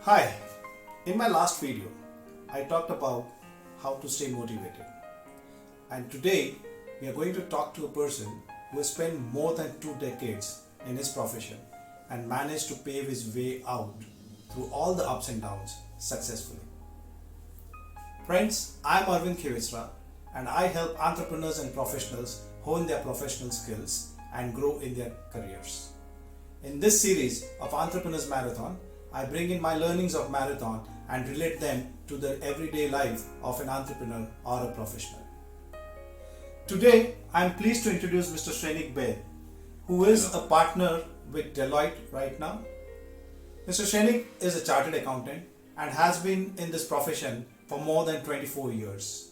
Hi, in my last video, I talked about how to stay motivated. And today, we are going to talk to a person who has spent more than 2 decades in his profession and managed to pave his way out through all the ups and downs successfully. Friends, I'm Arvind Khinvesra and I help entrepreneurs and professionals hone their professional skills and grow in their careers. In this series of Entrepreneurs Marathon, I bring in my learnings of marathon and relate them to the everyday life of an entrepreneur or a professional. Today, I am pleased to introduce Mr. Shrenik Baid, who is a partner with Deloitte right now. Mr. Shrenik is a chartered accountant and has been in this profession for more than 24 years.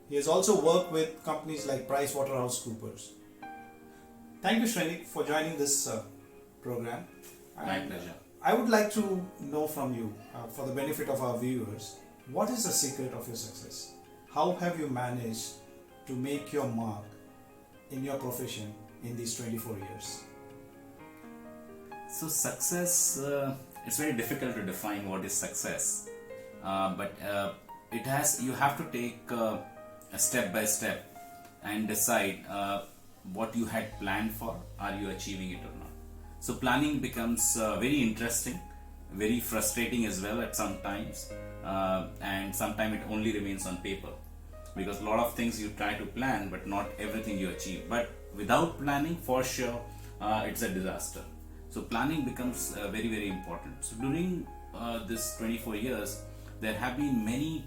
He has also worked with companies like PricewaterhouseCoopers. Thank you, Shrenik, for joining this program. My pleasure. I would like to know from you, for the benefit of our viewers, what is the secret of your success? How have you managed to make your mark in your profession in these 24 years? So success, it's very difficult to define what is success, but you have to take a step by step and decide what you had planned for, are you achieving it or not. So planning becomes very interesting, very frustrating as well at some times, and sometimes it only remains on paper because a lot of things you try to plan but not everything you achieve. But without planning, for sure, it's a disaster. So planning becomes very, very important. So during this 24 years, there have been many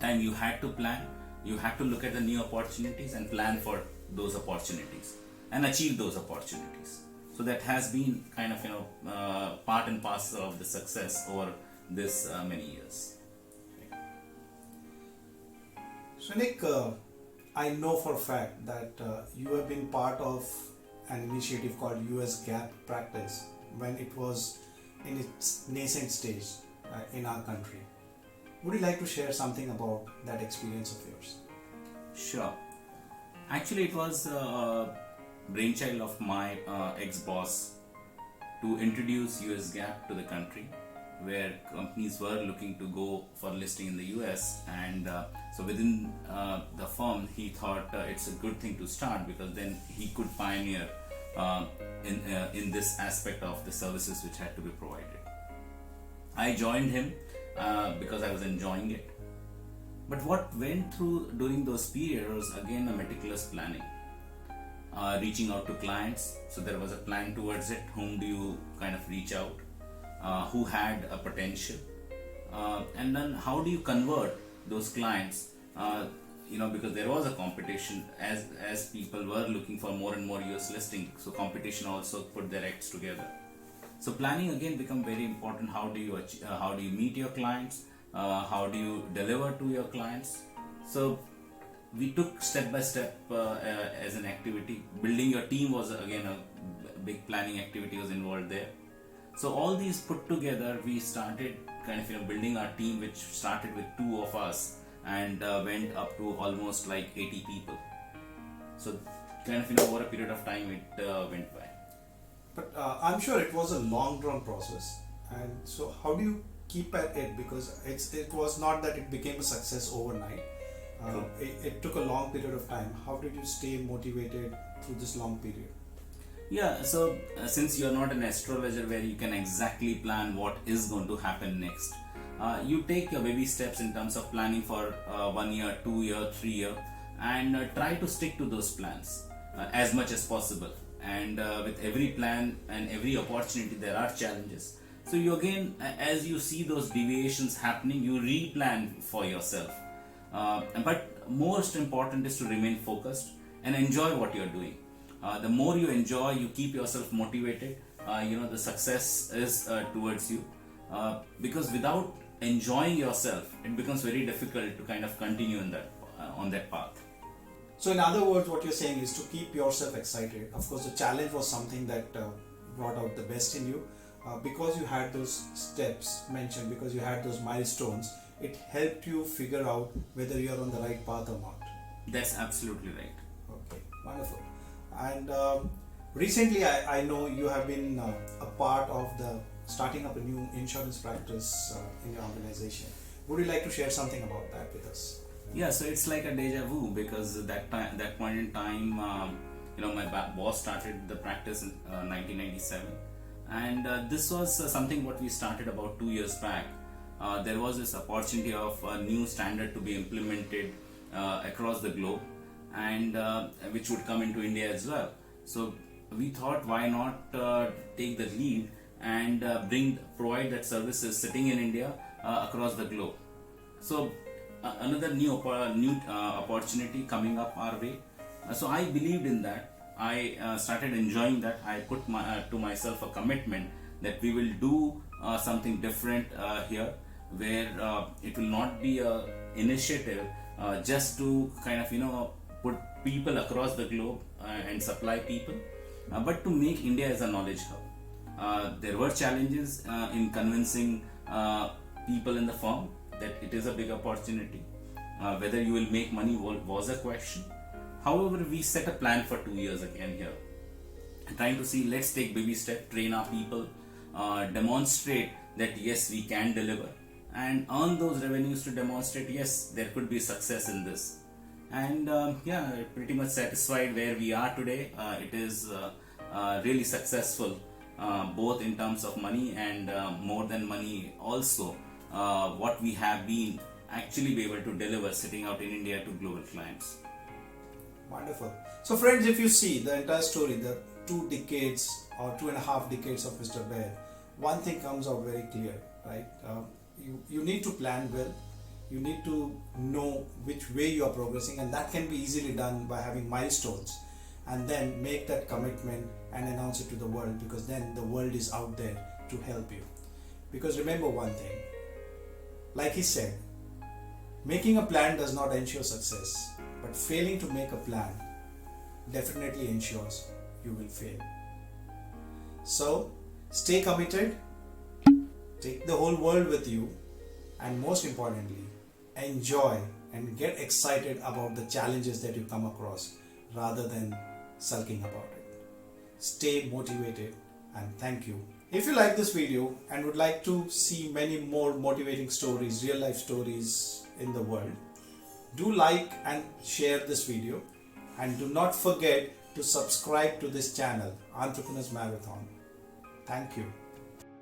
times you had to plan, you had to look at the new opportunities and plan for those opportunities and achieve those opportunities. So that has been kind of part and parcel of the success over this many years. Shrenik, I know for a fact that you have been part of an initiative called GAAP Practice when it was in its nascent stage in our country. Would you like to share something about that experience of yours? Sure. Actually, it was brainchild of my ex-boss to introduce US GAAP to the country, where companies were looking to go for listing in the US, and so within the firm he thought it's a good thing to start because then he could pioneer in this aspect of the services which had to be provided. I joined him because I was enjoying it, but what went through during those periods was again a meticulous planning. Reaching out to clients, so there was a plan towards it. Whom do you kind of reach out? Who had a potential? And then how do you convert those clients? Because there was a competition as people were looking for more and more US listing, so competition also put their acts together. So planning again become very important. How do you meet your clients? How do you deliver to your clients? So we took step by step as an activity. Building your team was again a big planning activity was involved there. So all these put together, we started kind of building our team, which started with 2 of us and went up to almost like 80 people. So kind of over a period of time it went by. But I'm sure it was a long drawn process, and so how do you keep at it, because it was not that it became a success overnight. It took a long period of time. How did you stay motivated through this long period? Yeah, so since you're not an astrologer where you can exactly plan what is going to happen next, you take your baby steps in terms of planning for 1 year, 2 year, 3 year, and try to stick to those plans as much as possible. And with every plan and every opportunity, there are challenges. So you again, as you see those deviations happening, you replan for yourself. But most important is to remain focused and enjoy what you're doing. The more you enjoy, you keep yourself motivated, the success is towards you, because without enjoying yourself, it becomes very difficult to kind of continue on that path. So in other words, what you're saying is to keep yourself excited. Of course, the challenge was something that brought out the best in you. Because you had those steps mentioned, because you had those milestones, it helped you figure out whether you're on the right path or not. That's absolutely right. Okay, wonderful. And recently I know you have been a part of the starting up a new insurance practice in your organization. Would you like to share something about that with us? Yeah, so it's like a deja vu because that point in time, my boss started the practice in 1997, and this was something what we started about 2 years back. There was this opportunity of a new standard to be implemented across the globe, and which would come into India as well. So we thought, why not take the lead and provide that services sitting in India across the globe. So another new opportunity coming up our way. So I believed in that. I started enjoying that. I put to myself a commitment that we will do something different here, where it will not be a initiative just to kind of put people across the globe and supply people, but to make India as a knowledge hub. There were challenges in convincing people in the firm that it is a big opportunity. Whether you will make money was a question. However, we set a plan for 2 years again here, trying to see, let's take baby step, train our people, demonstrate that yes, we can deliver, and earn those revenues to demonstrate yes, there could be success in this. And pretty much satisfied where we are today. It is really successful, both in terms of money and more than money also. What we have been actually be able to deliver sitting out in India to global clients. Wonderful. So friends, if you see the entire story, the 2 decades or 2.5 decades of Mr. Baid, one thing comes out very clear, right? You need to plan well. You need to know which way you are progressing, and that can be easily done by having milestones, and then make that commitment and announce it to the world, because then the world is out there to help you. Because remember one thing, like he said, making a plan does not ensure success, but failing to make a plan definitely ensures you will fail. So stay committed, take the whole world with you, and most importantly, enjoy and get excited about the challenges that you come across rather than sulking about it. Stay motivated, and thank you. If you like this video and would like to see many more motivating stories, real life stories in the world, do like and share this video, and do not forget to subscribe to this channel, Entrepreneurs Marathon. Thank you.